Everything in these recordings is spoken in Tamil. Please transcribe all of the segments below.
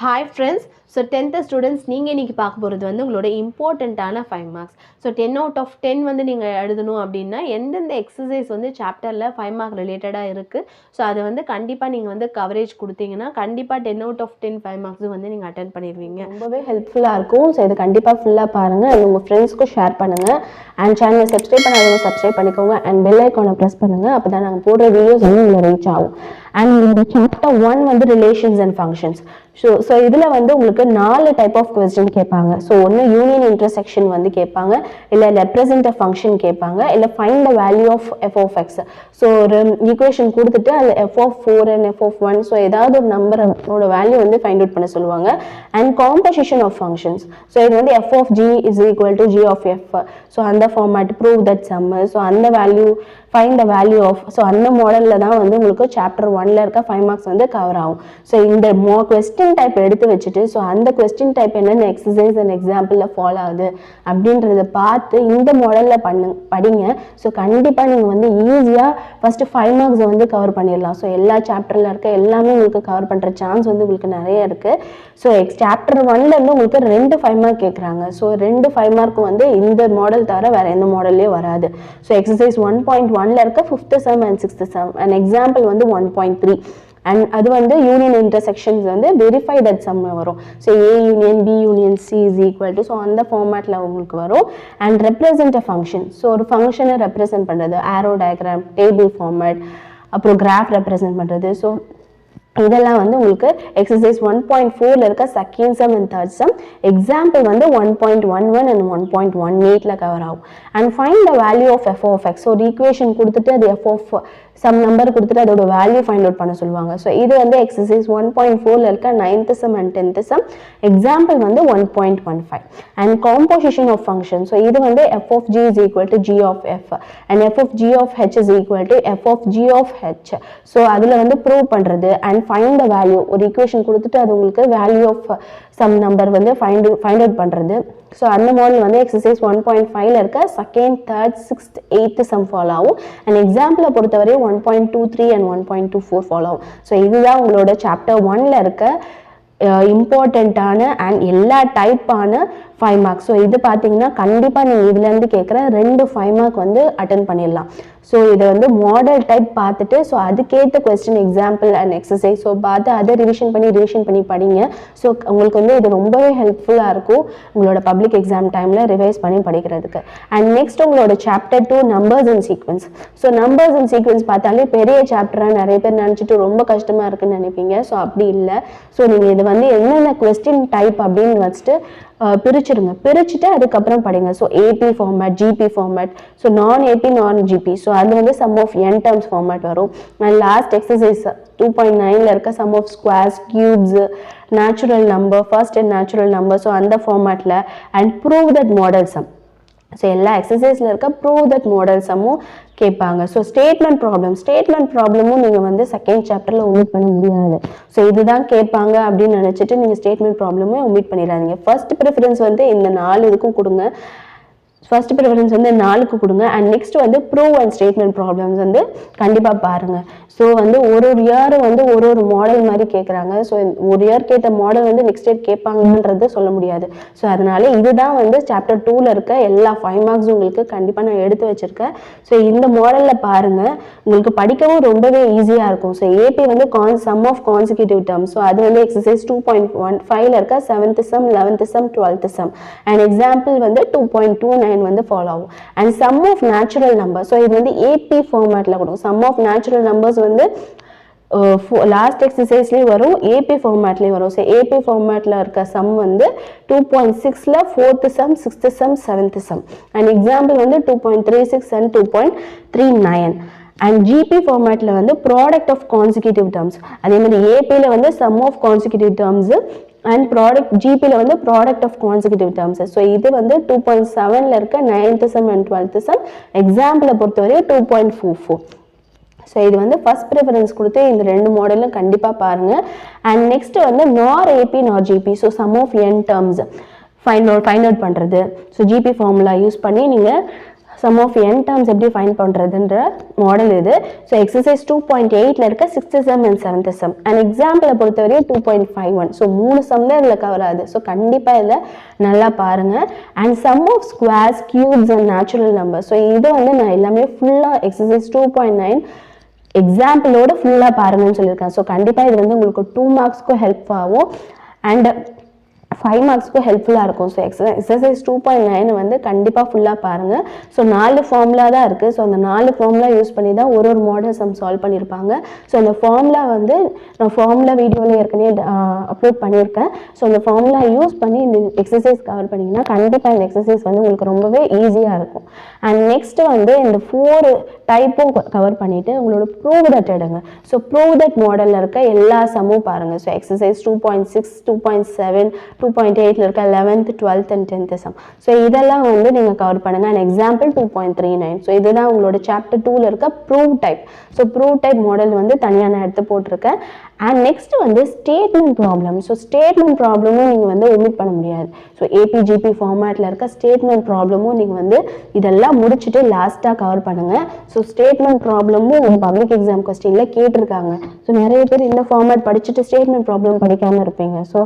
Hi friends, so 10th students நீங்கள் இன்றைக்கி பார்க்க போகிறது வந்து உங்களோட இம்பார்ட்டண்ட்டான 5 மார்க்ஸ். ஸோ 10 out of 10 வந்து நீங்கள் எழுதணும் அப்படின்னா எந்தெந்த எக்ஸசைஸ் வந்து சாப்டரில் 5 மார்க் ரிலேட்டடாக இருக்குது. ஸோ அதை வந்து கண்டிப்பாக நீங்கள் வந்து கவரேஜ் கொடுத்தீங்கன்னா கண்டிப்பாக 10 out of 10 5 மார்க்ஸும் வந்து நீங்கள் அட்டன் பண்ணிடுவீங்க. ரொம்பவே ஹெல்ப்ஃபுல்லாக இருக்கும். ஸோ இது கண்டிப்பாக ஃபுல்லாக பாருங்கள் அண்ட் உங்கள் ஃப்ரெண்ட்ஸ்க்கும் ஷேர் பண்ணுங்கள். அண்ட் சேனலை சப்ஸ்கிரைப் பண்ணாதவங்க சப்ஸ்கிரைப் பண்ணிக்கோங்க அண்ட் பெல் ஐக்கானை ப்ரெஸ் பண்ணுங்கள். அப்போ தான் நாங்கள் போடுற வீடியோஸ் வந்து உங்களை ரீச் ஆகும். அண்ட் இந்த சாப்டர் 1 வந்து ரிலேஷன்ஸ் அண்ட் ஃபங்க்ஷன்ஸ். ஸோ இதில் வந்து உங்களுக்கு 4 டைப் ஆஃப் கொஸ்டின் கேட்பாங்க. ஸோ ஒன்று யூனியன் இன்டர்செக்ஷன் வந்து கேட்பாங்க, இல்லை ரெப்ரசன்ட் அ ஃபங்க்ஷன் கேட்பாங்க, இல்லை find the value of F of X. So ஒரு ஈக்குவேஷன் கொடுத்துட்டு அதில் F of 4 and F of 1 so ஏதாவது ஒரு நம்பரோட வேல்யூ வந்து ஃபைண்ட் அவுட் பண்ண சொல்லுவாங்க. And composition of functions. So இது வந்து F of G is equal to G of F. So அந்த format prove that some. So அந்த value find the value of. So அந்த மாடலில் தான் வந்து உங்களுக்கு சாப்டர் 1ல் இருக்க 5 மார்க்ஸ் வந்து கவர் ஆகும். ஸோ இந்த கொஸ்டின் டைப் எடுத்து வச்சுட்டு ஸோ அந்த கொஸ்டின் டைப் என்னென்ன எக்ஸசைஸ் அண்ட் எக்ஸாம்பிளில் ஃபாலோ ஆகுது அப்படின்றத பார்த்து இந்த மாடலில் படிங்க. ஸோ கண்டிப்பாக நீங்கள் வந்து ஈஸியாக ஃபஸ்ட்டு 5 மார்க்ஸை வந்து கவர் பண்ணிடலாம். ஸோ எல்லா சாப்டரில் இருக்க எல்லாமே உங்களுக்கு கவர் பண்ணுற சான்ஸ் வந்து உங்களுக்கு நிறைய இருக்குது. ஸோ சாப்டர் 1லேருந்து உங்களுக்கு 2 5 மார்க் கேட்குறாங்க. ஸோ 2 5 மார்க் வந்து இந்த மாடல் தவிர வேறு எந்த மாடல்லே வராது. ஸோ எக்ஸசைஸ் 1.1ல் இருக்க 5th sum and 6th sum and example வந்து 1.3 அண்ட் அது வந்து யூனியன் இன்டர்செக்ஷன்ஸ் வந்து வெரிஃபை தட் சம் வரும். So A union B union C is equal to so அந்த ஃபார்மேட்டில் உங்களுக்கு வரும். And represent a function. So ஒரு ஃபங்க்ஷனை ரெப்ரசென்ட் பண்ணுறது, ஆரோ டயக்ராம், டேபிள் ஃபார்மேட், அப்புறம் கிராஃப் ரெப்ரசென்ட் பண்ணுறது. ஸோ இதெல்லாம் வந்து உங்களுக்கு எக்ஸசைஸ் 1.4ல் இருக்க second sum and third sum. Example வந்து 1.11 அண்ட் 1.18ல் கவர் ஆகும். And find the value of F of X. ஒரு ஈக்குவேஷன் கொடுத்துட்டு அது எஃப் ஆஃப் சம் நம்பர் கொடுத்துட்டு அதோட வேல்யூ ஃபைண்ட் அவுட் பண்ண சொல்லுவாங்க. ஸோ இது வந்து எக்ஸசைஸ் 1.4ல் இருக்க 9th some and 10th some. Example வந்து 1.15 and composition of function. So இது வந்து F of G is equal to G of F and F of G of H is equal to F of G of H. So அதில் வந்து ப்ரூவ் பண்ணுறது அண்ட் ஃபைண்ட் த வேல்யூ. ஒரு ஈக்குவேஷன் கொடுத்துட்டு அது உங்களுக்கு வேல்யூ ஆஃப் சம் நம்பர் வந்து ஃபைண்ட் அவுட் பண்ணுறது. ஸோ அந்த மாடல் வந்து எக்ஸசைஸ் 1.5ல் இருக்க second, third, 6th, 8th sum follow ஆகும். அண்ட் எக்ஸாம்பிளை பொறுத்தவரை 1.23 அண்ட் 1.24 ஃபாலோ ஆகும். ஸோ இதுதான் உங்களோட சாப்டர் 1ல் இருக்க இம்பார்ட்டண்ட்டான அண்ட் எல்லா டைப்பான 5 மார்க்ஸ். ஸோ இது பார்த்தீங்கன்னா கண்டிப்பாக நீங்கள் இதுலேருந்து கேட்குற 2 5 மார்க் வந்து அட்டன் பண்ணிடலாம். ஸோ இதை வந்து மாடல் டைப் பார்த்துட்டு ஸோ அதுக்கேற்ற question example and exercise so பார்த்து அதை ரிவிஷன் பண்ணி படிங்க. ஸோ உங்களுக்கு வந்து இது ரொம்பவே ஹெல்ப்ஃபுல்லாக இருக்கும் உங்களோட பப்ளிக் எக்ஸாம் டைமில் ரிவைஸ் பண்ணி படிக்கிறதுக்கு. அண்ட் நெக்ஸ்ட் உங்களோட chapter 2 numbers and sequence. So numbers and sequence பார்த்தாலே பெரிய சாப்டராக நிறைய பேர் நினச்சிட்டு ரொம்ப கஷ்டமாக இருக்குன்னு நினைப்பீங்க. ஸோ அப்படி இல்லை. ஸோ நீங்கள் இது வந்து என்னென்ன கொஸ்டின் டைப் அப்படின்னு வச்சுட்டு பிரிச்சுட்டு அதுக்கப்புறம் படிங்க. So AP format, GP format, so நான் ஏபி நான் ஜிபி. ஸோ அது வந்து sum of n terms format வரும். அண்ட் லாஸ்ட் எக்ஸசைஸ் 2.9ல் இருக்க sum of squares, cubes, natural number, first and natural number. So அந்த ஃபார்மேட்டில் and prove that model sum. So எல்லா எக்ஸசைஸில் இருக்க ப்ரூவ் தட் மாடல் சம்மும் கேட்பாங்க. ஸோ ஸ்டேட்மெண்ட் ப்ராப்ளமும் நீங்கள் வந்து செகண்ட் சாப்டரில் ஒமிட் பண்ண முடியாது. ஸோ இதுதான் கேட்பாங்க அப்படின்னு நினச்சிட்டு நீங்கள் ஸ்டேட்மெண்ட் ப்ராப்ளமும் ஒமிட் பண்ணிடாதீங்க. ஃபர்ஸ்ட் ப்ரிஃபரன்ஸ் வந்து இந்த 4 இதுக்கும் கொடுங்க. ஃபர்ஸ்ட் ப்ரிஃபரன்ஸ் வந்து 4க்கு கொடுங்க. அண்ட் நெக்ஸ்ட் வந்து ப்ரூவ் அண்ட் ஸ்டேட்மெண்ட் ப்ராப்ளம்ஸ் வந்து கண்டிப்பாக பாருங்கள். ஸோ வந்து ஒரு இயர் வந்து ஒரு மாடல் மாதிரி கேட்குறாங்க. ஸோ ஒரு இயர் கேட்ட மாடல் வந்து நெக்ஸ்ட் இயர் கேட்பாங்கன்றது சொல்ல முடியாது. ஸோ அதனால இதுதான் வந்து சாப்டர் 2ல் இருக்க எல்லா 5 மார்க்ஸ் உங்களுக்கு கண்டிப்பாக நான் எடுத்து வச்சுருக்கேன். ஸோ இந்த மாடலில் பாருங்கள், உங்களுக்கு படிக்கவும் ரொம்பவே ஈஸியாக இருக்கும். ஸோ ஏபி வந்து sum of consecutive terms. So அது வந்து எக்ஸசைஸ் 2.15ல் இருக்க 7th sum, 11th sum, 12th sum and example வந்து 2.29 வந்து ஃபாலோ ஆகும். And sum of natural number. So இது வந்து ஏபி ஃபார்மேட்டில் கொடுக்கும். சம் ஆஃப் நேச்சுரல் நம்பர்ஸ் வந்து லாஸ்ட் எக்ஸசைஸ்லேயும் வரும், ஏபி ஃபார்மேட்லேயும் வரும். ஸோ ஏபி ஃபார்மேட்டில் இருக்க சம் வந்து 2.6ல் 4th sum, 6th sum, 7th sum and example வந்து 2.36 அண்ட் 2.39. அண்ட் ஜிபி ஃபார்மேட்டில் வந்து ப்ராடக்ட் ஆஃப் கான்சிக்யூட்டிவ் டேர்ம்ஸ். அதே மாதிரி ஏபியில் வந்து sum of consecutive terms and ஜிபியில் வந்து product of consecutive terms. So இது வந்து 2.7ல் இருக்க 9th some and 12th some. எக்ஸாம்பிளை பொறுத்தவரையும் 2.44. ஸோ இது வந்து ஃபர்ஸ்ட் ப்ரிஃபரன்ஸ் கொடுத்து இந்த 2 மாடலும் கண்டிப்பாக பாருங்கள். அண்ட் நெக்ஸ்ட் வந்து nor AP nor GP. So sum of n terms find out பண்ணுறது. ஸோ ஜிபி ஃபார்முலா யூஸ் பண்ணி நீங்கள் சம் ஆஃப் n டேர்ம்ஸ் எப்படி ஃபைண்ட் பண்ணுறதுன்ற மாடல் இது. ஸோ எக்ஸசைஸ் 2.8ல் இருக்க 6th sum and 7th sum and எக்ஸாம்பிளை பொறுத்தவரையும் 2.51. ஸோ 3 சம் தான் இதில் கவர் ஆகுது. ஸோ கண்டிப்பாக இதில் நல்லா பாருங்கள். And sum of squares, cubes and natural number. So இது வந்து நான் எல்லாமே ஃபுல்லாக எக்ஸசைஸ் 2.9 எக்ஸாம்பிளோட ஃபுல்லாக பாருங்கன்னு சொல்லியிருக்கேன். ஸோ கண்டிப்பாக இது வந்து உங்களுக்கு 2 மார்க்ஸ்க்கும் ஹெல்ப் ஆகும் அண்ட் 5 மார்க்ஸ்க்கும் ஹெல்ப்ஃபுல்லாக இருக்கும். ஸோ எக்ஸசைஸ் 2.9 வந்து கண்டிப்பாக ஃபுல்லாக பாருங்கள். ஸோ 4 ஃபார்முலா தான் இருக்குது. ஸோ அந்த 4 ஃபார்முலா யூஸ் பண்ணி தான் ஒரு மாடல் சம் சால்வ் பண்ணியிருப்பாங்க. ஸோ அந்த ஃபார்முலா வந்து நான் ஃபார்முலா வீடியோவில் ஏற்கனவே அப்லோட் பண்ணியிருக்கேன். ஸோ அந்த ஃபார்முலா யூஸ் பண்ணி இந்த எக்ஸசைஸ் கவர் பண்ணிங்கன்னா கண்டிப்பாக இந்த எக்ஸசைஸ் வந்து உங்களுக்கு ரொம்பவே ஈஸியாக இருக்கும். அண்ட் நெக்ஸ்ட்டு வந்து இந்த 4 டைப்பும் கவர் பண்ணிவிட்டு உங்களோட ப்ரூவ் தட் எடுங்க. ஸோ ப்ரூவ் தட் மாடலில் இருக்க எல்லா சம்மும் பாருங்கள். ஸோ எக்ஸசைஸ் 2.6, 2.7, 2.8ல் இருக்க 11th, 12th and 10th sum. So இதெல்லாம் வந்து நீங்கள் கவர் பண்ணுங்கள். And example 2.39. ஸோ இதுதான் உங்களோட சாப்டர் 2ல் இருக்க prove type. So prove type model வந்து தனியாக நான் எடுத்து போட்டிருக்கேன். அண்ட் நெக்ஸ்ட் வந்து ஸ்டேட்மெண்ட் ப்ராப்ளம். ஸோ ஸ்டேட்மெண்ட் ப்ராப்ளமும் நீங்கள் வந்து ஒமிட் பண்ண முடியாது. ஸோ ஏபிஜிபி ஃபார்மேட்டில் இருக்க ஸ்டேட்மெண்ட் ப்ராப்ளமும் நீங்கள் வந்து இதெல்லாம் முடிச்சுட்டு லாஸ்ட்டாக கவர் பண்ணுங்கள். ஸோ ஸ்டேட்மெண்ட் ப்ராப்ளமும் ஒரு பப்ளிக் எக்ஸாம் கொஸ்டினில் கேட்டிருக்காங்க. ஸோ நிறைய பேர் இந்த ஃபார்மேட் படிச்சுட்டு ஸ்டேட்மெண்ட் ப்ராப்ளம் படிக்காமல் இருப்பீங்க. ஸோ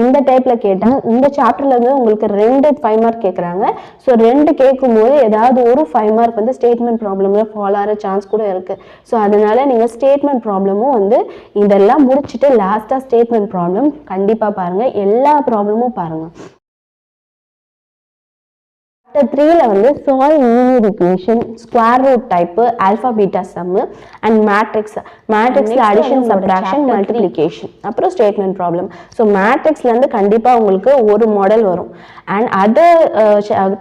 இந்த டைப்பில் கேட்டால் இந்த சாப்டரில் வந்து உங்களுக்கு 2 5 மார்க் கேட்குறாங்க. ஸோ 2 கேட்கும்போது ஏதாவது ஒரு 5 மார்க் வந்து ஸ்டேட்மெண்ட் ப்ராப்ளமில் ஃபாலோ ஆகிற சான்ஸ் கூட இருக்குது. ஸோ அதனால நீங்கள் ஸ்டேட்மெண்ட் ப்ராப்ளமும் வந்து இதெல்லாம் முடிச்சுட்டு லாஸ்ட்டாக ஸ்டேட்மெண்ட் ப்ராப்ளம் கண்டிப்பாக பாருங்கள். எல்லா ப்ராப்ளமும் பாருங்கள். Chapter 3ல வந்து solve linear equation, square root type, alpha beta sum and matrixல addition, subtraction, multiplication, அப்புறம் statement problem. ஸோ மேட்ரிக்ஸ்ல இருந்து கண்டிப்பாக உங்களுக்கு ஒரு மாடல் வரும் அண்ட் அதர்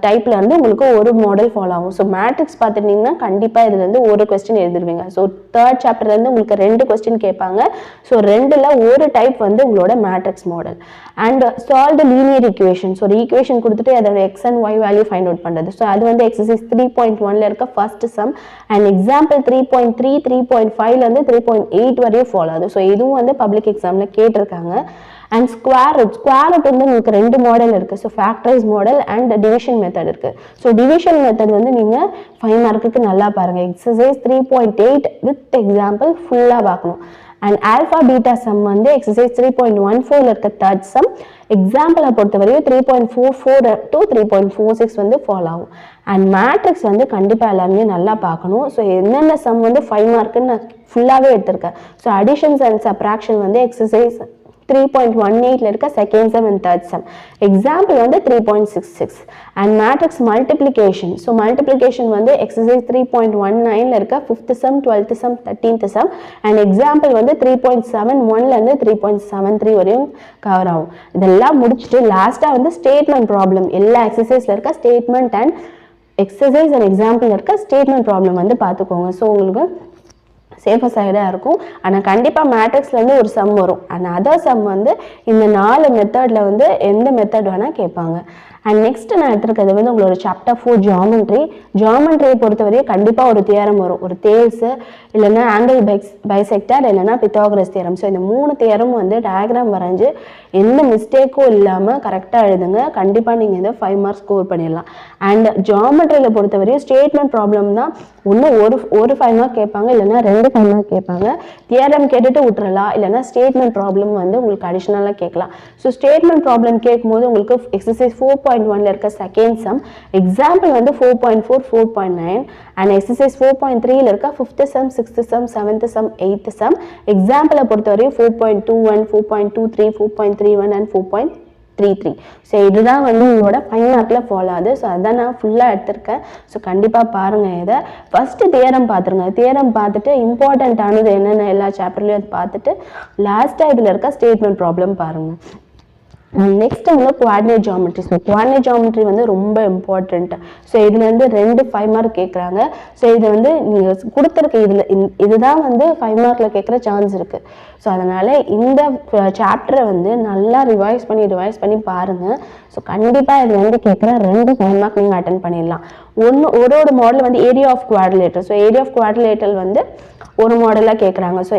டைப்ல இருந்து உங்களுக்கு ஒரு மாடல் ஃபாலோ ஆகும். ஸோ மேட்ரிக்ஸ் பார்த்துட்டீங்கன்னா கண்டிப்பாக இதுல இருந்து ஒரு கொஸ்டின் எழுதிருவீங்க. ஸோ 3rd சாப்டர்ல இருந்து உங்களுக்கு 2 கொஸ்டின் கேட்பாங்க. ஸோ 2ல் ஒரு டைப் வந்து உங்களோட matrix model. And solve the linear equation. So ஒரு ஈக்குவேஷன் கொடுத்துட்டு அதோட X and Y value find out பண்ணுறது. ஸோ அது வந்து எக்ஸசைஸ் 3.1ல இருக்க ஃபர்ஸ்ட் சம் அண்ட் எக்ஸாம்பிள் 3.3, 3.5லேருந்து 3.8 வரையும் ஃபாலோ ஆகுது. ஸோ இதுவும் வந்து பப்ளிக் எக்ஸாமில் கேட்டிருக்காங்க. அண்ட் ஸ்கொயர் ரூட் வந்து உங்களுக்கு 2 மாடல் இருக்குது. So factorise model and division method இருக்குது. ஸோ டிவிஷன் மெத்தட் வந்து நீங்கள் 5 மார்க்குக்கு நல்லா பாருங்கள். எக்ஸசைஸ் 3.8 வித் எக்ஸாம்பிள் ஃபுல்லாக பார்க்கணும். அண்ட் ஆல்ஃபா பீட்டா சம் வந்து எக்ஸசைஸ் 3.14ல் இருக்க 3rd சம் எக்ஸாம்பிளை பொறுத்தவரையும் 3.44 to 3.46 வந்து ஃபாலோ ஆகும். அண்ட் மேட்ரிக்ஸ் வந்து கண்டிப்பாக எல்லாருமே நல்லா பார்க்கணும். ஸோ என்னென்ன சம் வந்து 5 மார்க்குன்னு நான் ஃபுல்லாகவே எடுத்திருக்கேன். ஸோ அடிஷன்ஸ் அண்ட் சப்ராக்ஷன் வந்து எக்ஸசைஸ் 3.18ல இருக்க 2nd sum and 3rd sum example வந்து 3.66 and matrix multiplication. So multiplication வந்து எக்ஸசைஸ் 3.19ல இருக்க 5th sum, 12th sum, 13th sum and example வந்து 3.71லேருந்து 3.73 வரையும் கவர் ஆகும். இதெல்லாம் முடிச்சுட்டு லாஸ்ட்டாக வந்து ஸ்டேட்மெண்ட் ப்ராப்ளம் எல்லா எக்ஸசைஸில் இருக்க statement and exercise and example இருக்க ஸ்டேட்மெண்ட் ப்ராப்ளம் வந்து பார்த்துக்கோங்க. ஸோ உங்களுக்கு சேஃபர் சைடாக இருக்கும். ஆனால் கண்டிப்பாக மேட்ரிக்ஸ்லேருந்து ஒரு சம் வரும். அண்ட் அதர் சம் வந்து இந்த 4 மெத்தடில் வந்து எந்த மெத்தட் வேணால் கேட்பாங்க. அண்ட் நெக்ஸ்ட் நான் எடுத்துருக்கிறது வந்து உங்களோட சாப்டர் 4 ஜியாமெட்ரியை பொறுத்தவரையும் கண்டிப்பாக ஒரு தியரம் வரும். ஒரு தேல்ஸு இல்லைன்னா ஆங்கிள் பைசெக்டர் இல்லைன்னா பித்தாகரஸ் தியரம். ஸோ இந்த 3 தியரமும் வந்து டயக்ராம் வரைஞ்சி எந்த மிஸ்டேக்கும் இல்லாமல் கரெக்டாக எழுதுங்க. கண்டிப்பாக நீங்கள் இதை 5 மார்க்ஸ் ஸ்கோர் பண்ணிடலாம். அண்ட் ஜியாமெட்ரியில் பொறுத்தவரையும் ஸ்டேட்மெண்ட் ப்ராப்ளம் தான் ஒன்று ஒரு 5 மார்க் கேட்பாங்க, இல்லைன்னா 2 5 மார்க் கேட்பாங்க. தியரம் கேட்டுட்டு விட்டுறலாம், இல்லைன்னா ஸ்டேட்மெண்ட் ப்ராப்ளம் வந்து உங்களுக்கு அடிஷ்னலாக கேட்கலாம். ஸோ ஸ்டேட்மெண்ட் ப்ராப்ளம் கேட்கும்போது உங்களுக்கு எக்ஸசைஸ் 4.1ல இருக்க 2nd sum எக்ஸாம்பிள் வந்து 4.4, 4.9 அண்ட் எக்ஸசைஸ் 4.3ல இருக்க 5th sum, 6th sum, 7th sum, 8th sum எக்ஸாம்பிளை பொறுத்தவரையும் 4.21, 4.23, 4.31 அண்ட் 4.33. ஸோ இதுதான் வந்து உங்களோட 5 மார்க்கில் ஃபாலோ ஆகுது. ஸோ அதான் நான் ஃபுல்லாக எடுத்திருக்கேன். ஸோ கண்டிப்பாக பாருங்கள். இதை ஃபஸ்ட்டு தியரம் பார்த்துருங்க. தியரம் பார்த்துட்டு இம்பார்ட்டண்ட்டானது என்னென்ன எல்லா சாப்டர்லையும் அதை பார்த்துட்டு லாஸ்ட்டாக இதில் இருக்க ஸ்டேட்மெண்ட் ப்ராப்ளம் பாருங்கள். நெக்ஸ்ட் வந்து coordinate geometry. So coordinate geometry வந்து ரொம்ப இம்பார்ட்டண்ட். ஸோ இதுலேருந்து 2 5 மார்க் கேட்குறாங்க. ஸோ இது வந்து நீங்கள் கொடுத்துருக்க இதுதான் வந்து 5 மார்க்கில் கேட்குற சான்ஸ் இருக்குது. ஸோ அதனால் இந்த சாப்டரை வந்து நல்லா ரிவைஸ் பண்ணி பாருங்கள். ஸோ கண்டிப்பாக இது வந்து கேட்குற 2 5 மார்க் நீங்கள் அட்டன் பண்ணிடலாம். ஒரு மாடல் வந்து area of quadrilateral. So area of quadrilateral வந்து ஒரு மாடலாக கேட்குறாங்க. ஸோ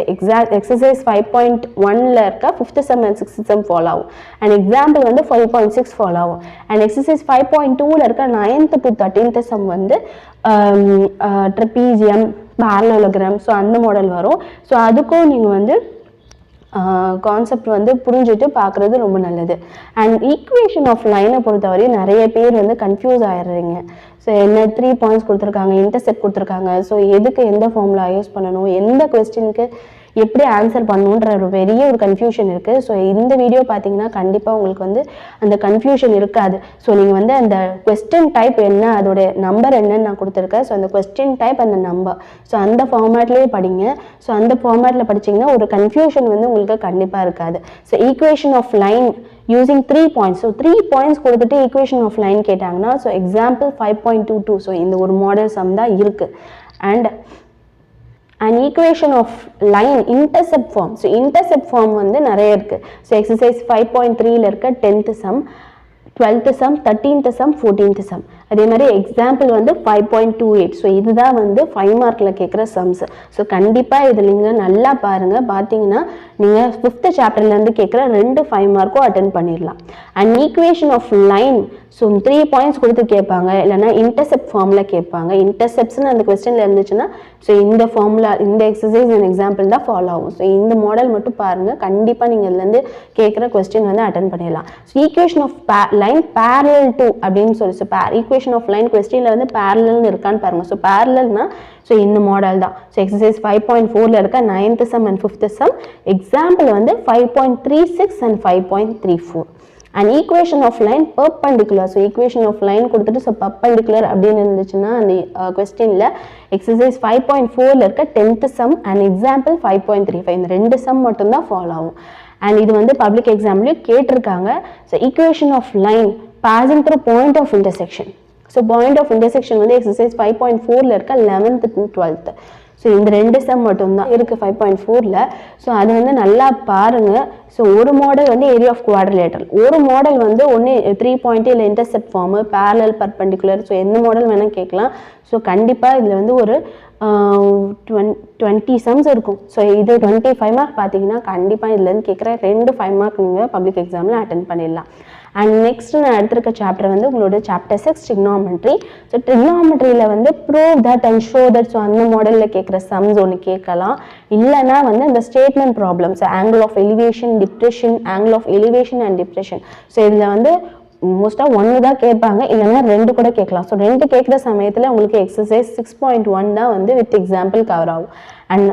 எக்ஸசைஸ் 5.1ல் இருக்க 5th sum and 6th sum follow ஆகும். அண்ட் எக்ஸாம்பிள் வந்து 5.6 ஃபாலோ ஆகும். அண்ட் எக்ஸசைஸ் 5.2ல் இருக்க 9th to 13th sum வந்து ட்ரெபீசியம், parallelogram, ஸோ அந்த மாடல் வரும். ஸோ அதுக்கும் நீங்கள் வந்து கான்செப்ட் வந்து புரிஞ்சுட்டு பார்க்குறது ரொம்ப நல்லது. அண்ட் ஈக்குவேஷன் ஆஃப் லைனை பொறுத்தவரை நிறைய பேர் வந்து கன்ஃபியூஸ் ஆகிடுறீங்க. ஸோ என்ன 3 பாயிண்ட்ஸ் கொடுத்துருக்காங்க, இன்டர்செப்ட் கொடுத்துருக்காங்க, ஸோ எதுக்கு எந்த ஃபார்முலா யூஸ் பண்ணணும், எந்த கொஸ்டினுக்கு எப்படி ஆன்சர் பண்ணணுன்ற ஒரு பெரிய ஒரு கன்ஃபியூஷன் இருக்குது. ஸோ இந்த வீடியோ பார்த்தீங்கன்னா கண்டிப்பாக உங்களுக்கு வந்து அந்த கன்ஃபியூஷன் இருக்காது. ஸோ நீங்கள் வந்து அந்த கொஸ்டின் டைப் என்ன, அதோட நம்பர் என்னன்னு நான் கொடுத்துருக்கேன். ஸோ அந்த கொஸ்டின் டைப் அந்த நம்பர், ஸோ அந்த ஃபார்மேட்லேயே படிங்க. ஸோ அந்த ஃபார்மேட்டில் படிச்சிங்கன்னா ஒரு கன்ஃபியூஷன் வந்து உங்களுக்கு கண்டிப்பாக இருக்காது. So equation of line using 3 points. So 3 points கொடுத்துட்டு ஈக்குவேஷன் ஆஃப் லைன் கேட்டாங்கன்னா ஸோ எக்ஸாம்பிள் 5.22. ஸோ இந்த ஒரு மாடல் சம் தான் இருக்குது. And equation of line intercept form. So intercept form வந்து நிறைய இருக்குது. ஸோ எக்ஸசைஸ் 5.3ல் இருக்க 10th sum, 12th sum, 13th sum, 14th sum. அதே மாதிரி எக்ஸாம்பிள் வந்து 5.28. ஸோ இதுதான் வந்து 5 மார்க்கில் கேட்குற சம்ஸ். ஸோ கண்டிப்பாக இதில் நீங்கள் நல்லா பாருங்கள். பார்த்தீங்கன்னா நீங்கள் 5th சாப்டர்லேருந்து கேட்குற 2 5 மார்க்கும் அட்டென்ட் பண்ணிடலாம். And equation of line, so 3 points கொடுத்து கேட்பாங்க, இல்லைனா இன்டர்செப்ட் ஃபார்மில் கேட்பாங்க. இன்டர்செப்ட்ஸ்னு அந்த கொஸ்டினில் இருந்துச்சுன்னா ஸோ இந்த ஃபார்முலா, இந்த எக்ஸசைஸ் அண்ட் எக்ஸாம்பிள் தான் ஃபாலோ ஆகும். ஸோ இந்த மாடல் மட்டும் பாருங்கள், கண்டிப்பாக நீங்கள் இதுலேருந்து கேட்குற கொஸ்டின் வந்து அட்டென்ட் பண்ணிடலாம். So equation of line parallel to அப்படின்னு சொல்லி, ஸோ ஈக்குவேஷன் ஆஃப் லைன் கொஸ்டினில் வந்து parallelனு இருக்கான்னு பாருங்கள். ஸோ parallelனா ஸோ இந்த மாடல் தான். ஸோ எக்ஸசைஸ் 5.4ல் இருக்க 9th sum and 5th sum. Example வந்து 5.36 and 5.34. And equation of line perpendicular. So equation of line கொடுத்துட்டு ஸோ பெர்பெண்டிகுலர் அப்படின்னு இருந்துச்சுன்னா அந்த கொஸ்டினில் எக்ஸசைஸ் 5.4ல் இருக்க 10th sum அண்ட் எக்ஸாம்பிள் 5.35. இந்த 2 sum மட்டும்தான் ஃபாலோ ஆகும். அண்ட் இது வந்து பப்ளிக் எக்ஸாம்லேயும் கேட்டிருக்காங்க. So equation of line passing through point of intersection. So point of intersection வந்து எக்ஸசைஸ் 5.4ல் இருக்க 11th to 12th. ஸோ இந்த 2 sum மட்டும்தான் இருக்குது 5.4ல். ஸோ அது வந்து நல்லா பாருங்கள். ஸோ ஒரு மாடல் வந்து ஏரியா ஆஃப் குவாட்ரிலேட்டரல், ஒரு மாடல் வந்து ஒன்று 3 பாயிண்ட் இல்லை intercept form, parallel, perpendicular. So எந்த மாடல் வேணால் கேட்கலாம். ஸோ கண்டிப்பாக இதில் வந்து ஒரு 20 sums இருக்கும். ஸோ இது 25 மார்க் பார்த்தீங்கன்னா கண்டிப்பாக இதுலேருந்து கேட்குற 2 5 மார்க் நீங்கள் பப்ளிக் எக்ஸாமில் அட்டென்ட் பண்ணிடலாம். அண்ட் நெக்ஸ்ட் நான் எடுத்திருக்க சாப்டர் வந்து உங்களோட சாப்டர் 6 ட்ரிக்னாமெட்ரி. ஸோ ட்ரிக்னாமெட்ரியில் வந்து prove that and show that, so அந்த மாடலில் கேட்குற சம்ஸ் ஒன்று கேட்கலாம். இல்லைனா வந்து அந்த statement problems, angle of elevation, depression, angle of elevation and depression. So இதில் வந்து மோஸ்ட்டாக 1 தான் கேட்பாங்க, இல்லைனா 2 கூட கேட்கலாம். ஸோ 2 கேட்குற சமயத்தில் உங்களுக்கு எக்ஸசைஸ் 6.1 தான் வந்து வித் எக்ஸாம்பிள் கவர் ஆகும். அண்ட்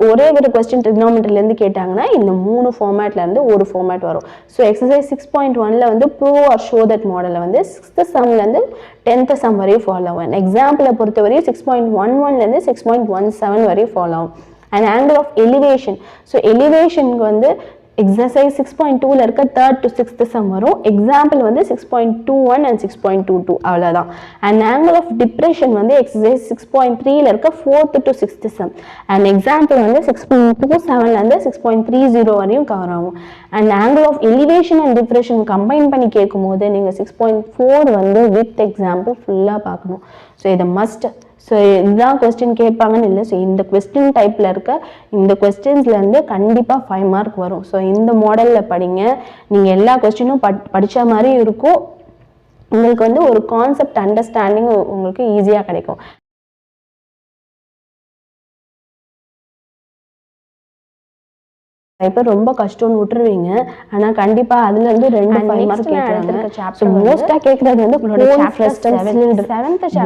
ஒரே ஒரு கொஸ்டின் ட்ரிக்னாமெட்ரிலேருந்து கேட்டாங்கன்னா இந்த 3 ஃபார்மேட்லேருந்து ஒரு ஃபார்மேட் வரும். ஸோ எக்ஸசைஸ் 6.1ல் வந்து ப்ரூவ் ஆர் ஷோ தட் மாடலில் வந்து 6th sumலேருந்து 10th sum வரையும் ஃபாலோ ஆகும். எக்ஸாம்பிளை பொறுத்த வரையும் 6.11லேருந்து 6.17 வரையும் ஃபாலோ ஆகும். And angle of elevation, so எலிவேஷனுக்கு வந்து எக்ஸசைஸ் 6.2ல் இருக்க 3rd to 6th sum வரும். எக்ஸாம்பிள் வந்து 6.21 and 6.22 அவ்வளோதான். அண்ட் ஆங்கிள் ஆஃப் டிப்ரெஷன் வந்து எக்ஸசைஸ் 6.3ல் இருக்க 4th to 6th sum. And example வந்து 6.27லேருந்து 6.30 வரையும் கவர் ஆகும். And angle of elevation and depression combine பண்ணி கேட்கும் போது நீங்கள் 6.4 வந்து வித் எக்ஸாம்பிள் ஃபுல்லாக பார்க்கணும். ஸோ இதை மஸ்ட். ஸோ இதுதான் கொஸ்டின் கேட்பாங்கன்னு இல்லை. ஸோ இந்த கொஸ்டின் டைப்பில் இருக்க இந்த கொஸ்டின்ஸ்லேருந்து கண்டிப்பாக 5 மார்க் வரும். ஸோ இந்த மாடலில் படிங்க. நீங்கள் எல்லா கொஸ்டினும் படித்த மாதிரி இருக்கும். உங்களுக்கு வந்து ஒரு கான்செப்ட் அண்டர்ஸ்டாண்டிங் உங்களுக்கு ஈஸியாக கிடைக்கும். இப்போ ரொம்ப கஷ்டம்னு விட்டுருவீங்க, ஆனால் கண்டிப்பாக அதுலேருந்து 2 5 மார்க் கேட்குறாங்க. ஸோ மோஸ்ட்டாக கேட்குறது வந்து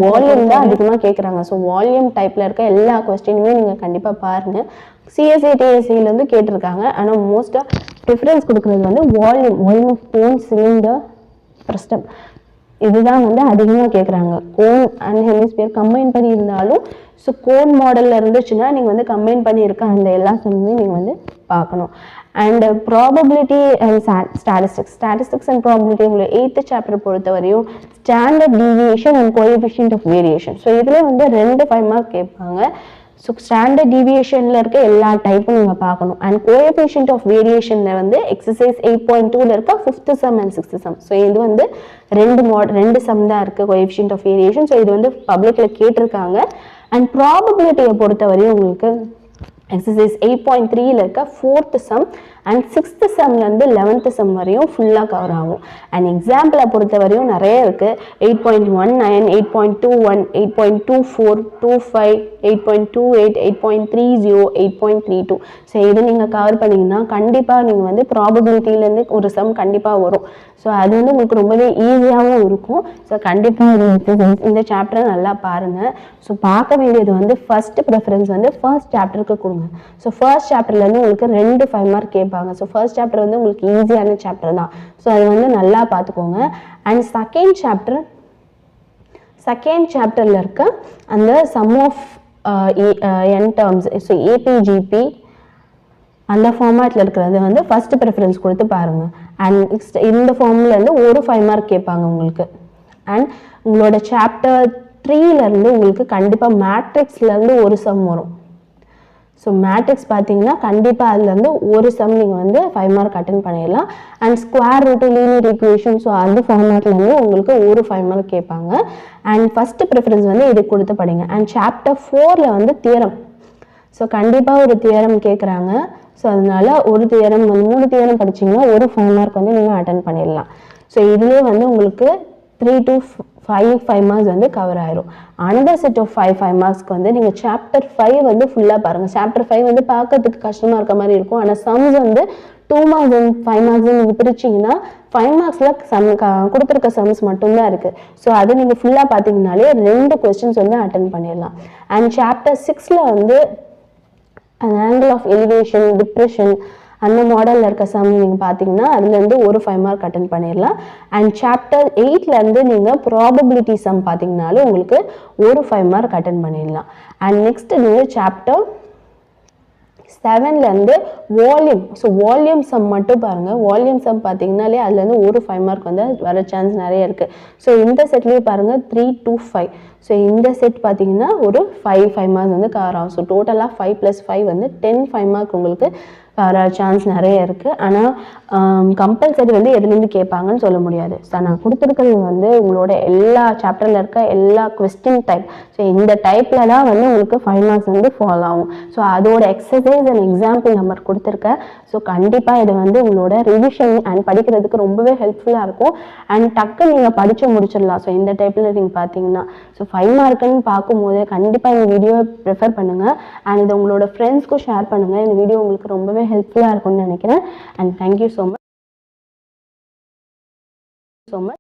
வால்யூம் தான் அதிகமாக கேட்குறாங்க. ஸோ வால்யூம் டைப்பில் இருக்க எல்லா கொஸ்டினுமே நீங்கள் கண்டிப்பாக பாருங்கள். சிஎஸ்ஐ டிஎஸ்சிலேருந்து கேட்டிருக்காங்க, ஆனால் மோஸ்ட்டாக ப்ரிஃபரன்ஸ் கொடுக்குறது வந்து வால்யூம் ஆஃப் கோன், சிலிண்டர், பிரஸ்டம், இதுதான் வந்து அதிகமாக கேட்குறாங்க. கோன் அண்ட் ஹெமிஸ்பியர் கம்பைன் பண்ணி இருந்தாலும் ஸோ கோன் மாடலில் இருந்துச்சுன்னா நீங்கள் வந்து கம்பைன் பண்ணியிருக்க அந்த எல்லா சம்மே நீங்கள் வந்து பார்க்கணும். And probability and statistics and probability உங்களுக்கு 8th சாப்டர் பொறுத்த வரையும் standard deviation and coefficient of variation. So இதில் வந்து 2 5 மார்க் கேட்பாங்க. ஸோ ஸ்டாண்டர்ட் டீவியேஷனில் இருக்க எல்லா டைப்பும் நீங்கள் பார்க்கணும். அண்ட் கோஎஃபிஷியன்ட் ஆஃப் வேரியேஷனில் வந்து எக்ஸசைஸ் 8.2ல் இருக்க 5th sum and 6th sum. So இது வந்து 2 sum தான் இருக்குது கோஎஃபிஷியன்ட் ஆஃப் வேரியேஷன். ஸோ இது வந்து பப்ளிக்கில் கேட்டிருக்காங்க. அண்ட் ப்ராபபிலிட்டியை பொறுத்த வரையும் உங்களுக்கு எக்ஸசைஸ் 8.3ல இருக்க 4th some and 6th சம்லேருந்து 11th some வரையும் ஃபுல்லாக கவர் ஆகும். அண்ட் எக்ஸாம்பிளை பொறுத்த வரையும் நிறைய இருக்குது. 8.19, 8.21, 8.24, 25, 8.28, 8.30, 8.32. ஸோ இது நீங்கள் கவர் பண்ணிங்கன்னா கண்டிப்பாக நீங்கள் வந்து ப்ராபபிலிட்டியிலேருந்து ஒரு சம் கண்டிப்பாக வரும். ஸோ அது வந்து உங்களுக்கு ரொம்பவே ஈஸியாகவும் இருக்கும். ஸோ கண்டிப்பாக இந்த சாப்டரை நல்லா பாருங்கள். ஸோ பார்க்க வேண்டியது வந்து ஃபர்ஸ்ட் ப்ரிஃபரன்ஸ் வந்து ஃபர்ஸ்ட் சாப்டருக்கு கொடுங்க. ஸோ ஃபர்ஸ்ட் சாப்டர்லேருந்து உங்களுக்கு 2 5 மார்க் கேட்பாங்க. ஸோ ஃபர்ஸ்ட் சாப்டர் வந்து உங்களுக்கு ஈஸியான சாப்டர் தான். ஸோ அது வந்து நல்லா பார்த்துக்கோங்க. அண்ட் செகண்ட் சாப்டரில் இருக்க அந்த sum of N terms, so AP GP அந்த ஃபார்மேட்டில் இருக்கிறது வந்து ஃபர்ஸ்ட் ப்ரிஃபரன்ஸ் கொடுத்து பாருங்கள். அண்ட் இந்த ஃபார்ம்லேருந்து ஒரு 5 மார்க் கேட்பாங்க உங்களுக்கு. அண்ட் உங்களோட சாப்டர் 3லேருந்து உங்களுக்கு கண்டிப்பாக மேட்ரிக்ஸ்லேருந்து ஒரு சம் வரும். ஸோ மேட்ரிக்ஸ் பார்த்தீங்கன்னா கண்டிப்பாக அதுலேருந்து ஒரு சம் நீங்கள் வந்து 5 மார்க் அட்டென்ட் பண்ணிடலாம். And square root, linear equation, so அந்த ஃபார்மேட்லேருந்து உங்களுக்கு ஒரு 5 மார்க் கேட்பாங்க. அண்ட் ஃபர்ஸ்ட் ப்ரிஃபரன்ஸ் வந்து இது கொடுத்து படிங்க. அண்ட் சாப்டர் 4ல் வந்து தியரம், ஸோ கண்டிப்பாக ஒரு தியரம் கேட்குறாங்க. ஸோ அதனால ஒரு தியரம் வந்து 3 தியரம் படிச்சிங்கன்னா ஒரு 5 மார்க் வந்து நீங்கள் அட்டென்ட் பண்ணிடலாம். ஸோ இதுலேயே வந்து உங்களுக்கு 3 to 5 மார்க்ஸ் வந்து கவர் ஆயிரும். அனதர் செட் ஆஃப் 5 மார்க்ஸ்க்கு வந்து நீங்கள் சாப்டர் 5 வந்து ஃபுல்லாக பாருங்கள். சாப்டர் 5 வந்து பார்க்கறதுக்கு கஷ்டமாக இருக்க மாதிரி இருக்கும். ஆனால் சம்ஸ் வந்து 2 மார்க்ஸ் அண்ட் 5 மார்க்ஸ் நீங்கள் பிரிச்சிங்கன்னா 5 மார்க்ஸில் கொடுத்துருக்க சம்ஸ் மட்டும்தான் இருக்குது. ஸோ அது நீங்கள் ஃபுல்லாக பார்த்தீங்கன்னாலே 2 கொஸ்டின்ஸ் வந்து அட்டென்ட் பண்ணிடலாம். அண்ட் சாப்டர் 6ல் வந்து அந்த ஆங்கிள் ஆஃப் எலிவேஷன், டிப்ரெஷன் அந்த மாடலில் இருக்க சம் நீங்கள் பார்த்தீங்கன்னா அதுலேருந்து ஒரு 5 மார்க் அட்டென்ட் பண்ணிடலாம். அண்ட் சாப்டர் 8லேருந்து நீங்கள் ப்ராபபிலிட்டி சம் பார்த்தீங்கன்னாலும் உங்களுக்கு ஒரு 5 மார்க் அட்டென்ட் பண்ணிடலாம். அண்ட் நெக்ஸ்ட் நீங்கள் சாப்டர் 7லேருந்து வால்யூம், ஸோ வால்யூம் சம் மட்டும் பாருங்கள். வால்யூம் சம் பார்த்தீங்கன்னாலே அதுலேருந்து ஒரு 5 மார்க் வந்து வர சான்ஸ் நிறைய இருக்குது. ஸோ இந்த செட்லேயே பாருங்கள் 3 to 5. ஸோ இந்த செட் பார்த்தீங்கன்னா ஒரு 5 மார்க்ஸ் வந்து கவர் ஆகும். ஸோ டோட்டலாக 5 + 5 வந்து 10 5 மார்க் உங்களுக்கு வர சான்ஸ் நிறைய இருக்குது. ஆனால் கம்பல்சரி வந்து எதுலேருந்து கேட்பாங்கன்னு சொல்ல முடியாது. ஸோ நான் கொடுத்துருக்கிறது வந்து உங்களோட எல்லா சாப்டரில் இருக்க எல்லா கொஸ்டின் டைப். ஸோ இந்த டைப்பில் தான் வந்து உங்களுக்கு 5 மார்க்ஸ் வந்து ஃபாலோ ஆகும். ஸோ அதோட எக்ஸசைஸ் அண்ட் எக்ஸாம்பிள் நம்பர் கொடுத்துருக்கேன். ஸோ கண்டிப்பாக இது வந்து உங்களோட ரிவிஷன் அண்ட் படிக்கிறதுக்கு ரொம்பவே ஹெல்ப்ஃபுல்லாக இருக்கும். அண்ட் டக்கு நீங்கள் படித்து முடிச்சிடலாம். ஸோ இந்த டைப்பில் நீங்கள் பார்த்தீங்கன்னா ஸோ 5 மார்க்குன்னு பார்க்கும்போது கண்டிப்பாக இந்த வீடியோவை ப்ரிஃபர் பண்ணுங்கள். அண்ட் இதை உங்களோட ஃப்ரெண்ட்ஸ்க்கும் ஷேர் பண்ணுங்கள். இந்த வீடியோ உங்களுக்கு ரொம்பவே ஹெல்ப்ஃபுல்லாக இருக்கும்னு நினைக்கிறேன். And thank you so much.